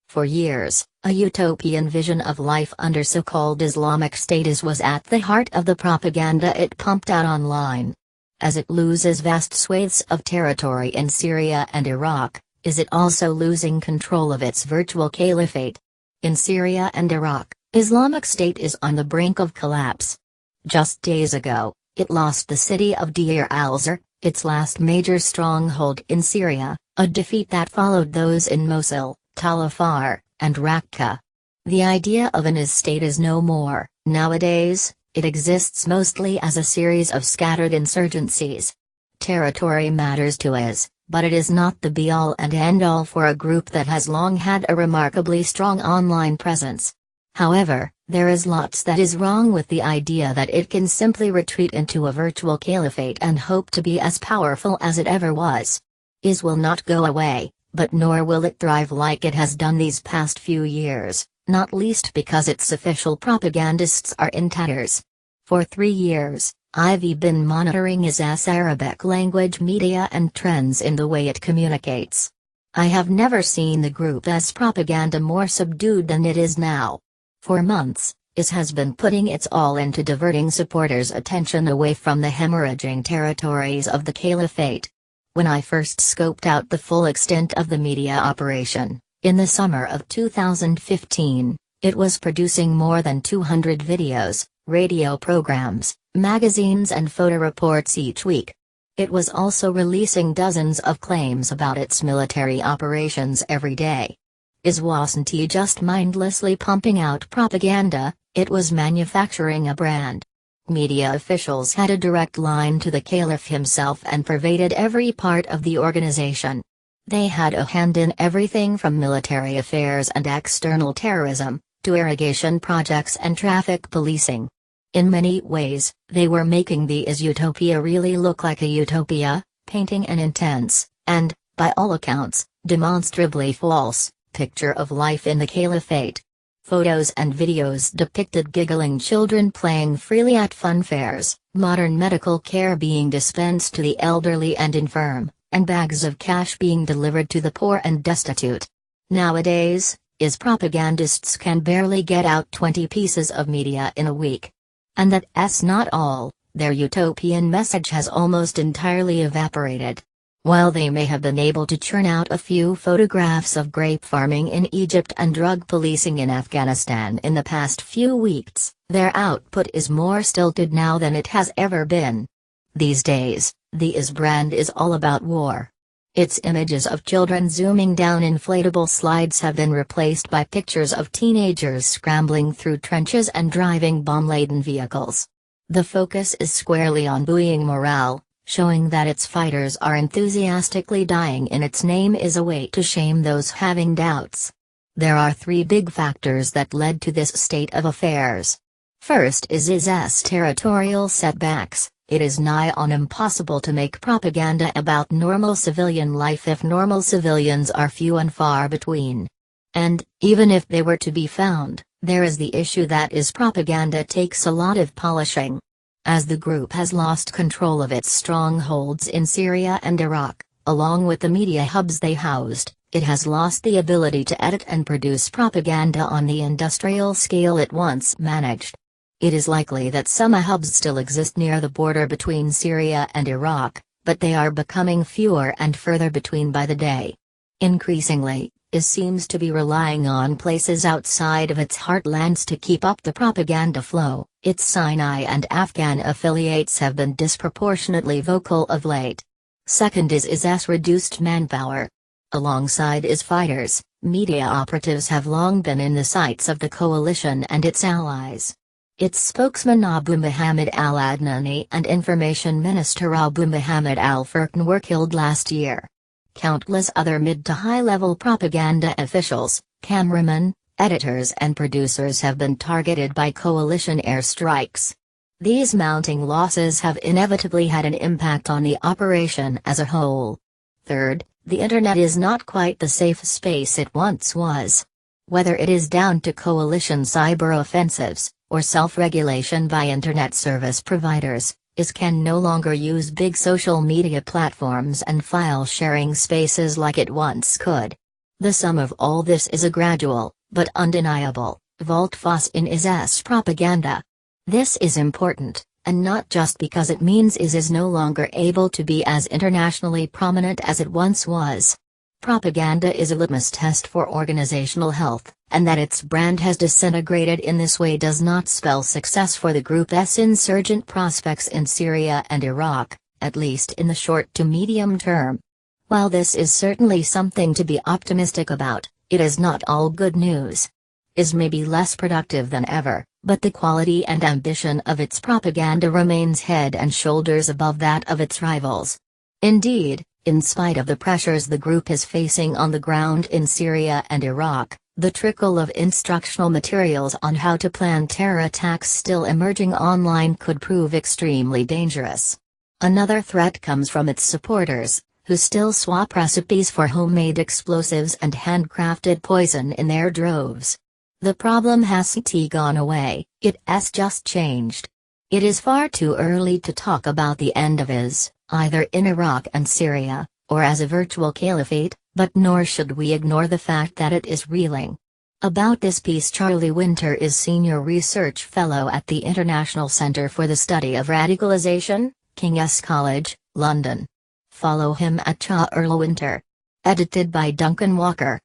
For years, a utopian vision of life under so-called Islamic State was at the heart of the propaganda it pumped out online. As it loses vast swathes of territory in Syria and Iraq, is it also losing control of its virtual caliphate? In Syria and Iraq, Islamic State is on the brink of collapse. Just days ago, it lost the city of Deir al-Zor, its last major stronghold in Syria, a defeat that followed those in Mosul, Tal Afar, and Raqqa. The idea of an is-state is no more. Nowadays, it exists mostly as a series of scattered insurgencies. Territory matters to us, but it is not the be-all and end-all for a group that has long had a remarkably strong online presence. However, there is lots that is wrong with the idea that it can simply retreat into a virtual caliphate and hope to be as powerful as it ever was. IS will not go away, but nor will it thrive like it has done these past few years, not least because its official propagandists are in tatters. For 3 years, I've been monitoring IS's Arabic language media and trends in the way it communicates. I have never seen the group as propaganda more subdued than it is now. For months, IS has been putting its all into diverting supporters' attention away from the hemorrhaging territories of the caliphate. When I first scoped out the full extent of the media operation, in the summer of 2015, it was producing more than 200 videos, radio programs, magazines and photo reports each week. It was also releasing dozens of claims about its military operations every day. IS wasn't just mindlessly pumping out propaganda, it was manufacturing a brand. Media officials had a direct line to the caliph himself and pervaded every part of the organization. They had a hand in everything from military affairs and external terrorism, to irrigation projects and traffic policing. In many ways, they were making the IS utopia really look like a utopia, painting an intense, and, by all accounts, demonstrably false, picture of life in the caliphate. Photos and videos depicted giggling children playing freely at fun fairs, modern medical care being dispensed to the elderly and infirm, and bags of cash being delivered to the poor and destitute. Nowadays, IS propagandists can barely get out 20 pieces of media in a week. And that's not all, their utopian message has almost entirely evaporated. While they may have been able to churn out a few photographs of grape farming in Egypt and drug policing in Afghanistan in the past few weeks, their output is more stilted now than it has ever been. These days, the IS brand is all about war. Its images of children zooming down inflatable slides have been replaced by pictures of teenagers scrambling through trenches and driving bomb-laden vehicles. The focus is squarely on buoying morale, showing that its fighters are enthusiastically dying in its name is a way to shame those having doubts. There are 3 big factors that led to this state of affairs. First is IS's territorial setbacks. It is nigh on impossible to make propaganda about normal civilian life if normal civilians are few and far between. And, even if they were to be found, there is the issue that IS propaganda takes a lot of polishing. As the group has lost control of its strongholds in Syria and Iraq, along with the media hubs they housed, it has lost the ability to edit and produce propaganda on the industrial scale it once managed. It is likely that some hubs still exist near the border between Syria and Iraq, but they are becoming fewer and further between by the day. Increasingly, IS seems to be relying on places outside of its heartlands to keep up the propaganda flow. Its Sinai and Afghan affiliates have been disproportionately vocal of late. Second is IS's reduced manpower. Alongside IS fighters, media operatives have long been in the sights of the coalition and its allies. Its spokesman Abu Muhammad al-Adnani and Information Minister Abu Muhammad al-Furqan were killed last year. Countless other mid to high-level propaganda officials, cameramen, editors and producers have been targeted by coalition airstrikes. These mounting losses have inevitably had an impact on the operation as a whole. Third, the Internet is not quite the safe space it once was. Whether it is down to coalition cyber offensives, or self-regulation by Internet service providers, IS can no longer use big social media platforms and file-sharing spaces like it once could. The sum of all this is a gradual, but undeniable, volte-face in IS's propaganda. This is important, and not just because it means IS is no longer able to be as internationally prominent as it once was. Propaganda is a litmus test for organizational health, and that its brand has disintegrated in this way does not spell success for the group's insurgent prospects in Syria and Iraq, at least in the short to medium term. While this is certainly something to be optimistic about, it is not all good news. IS may be less productive than ever, but the quality and ambition of its propaganda remains head and shoulders above that of its rivals. Indeed, in spite of the pressures the group is facing on the ground in Syria and Iraq, the trickle of instructional materials on how to plan terror attacks still emerging online could prove extremely dangerous. Another threat comes from its supporters, who still swap recipes for homemade explosives and handcrafted poison in their droves. The problem hasn't gone away, it's just changed. It is far too early to talk about the end of IS, either in Iraq and Syria, or as a virtual caliphate, but nor should we ignore the fact that it is reeling. About this piece Charlie Winter is Senior Research Fellow at the International Centre for the Study of Radicalization, King's College, London. Follow him at Charlie Winter. Edited by Duncan Walker.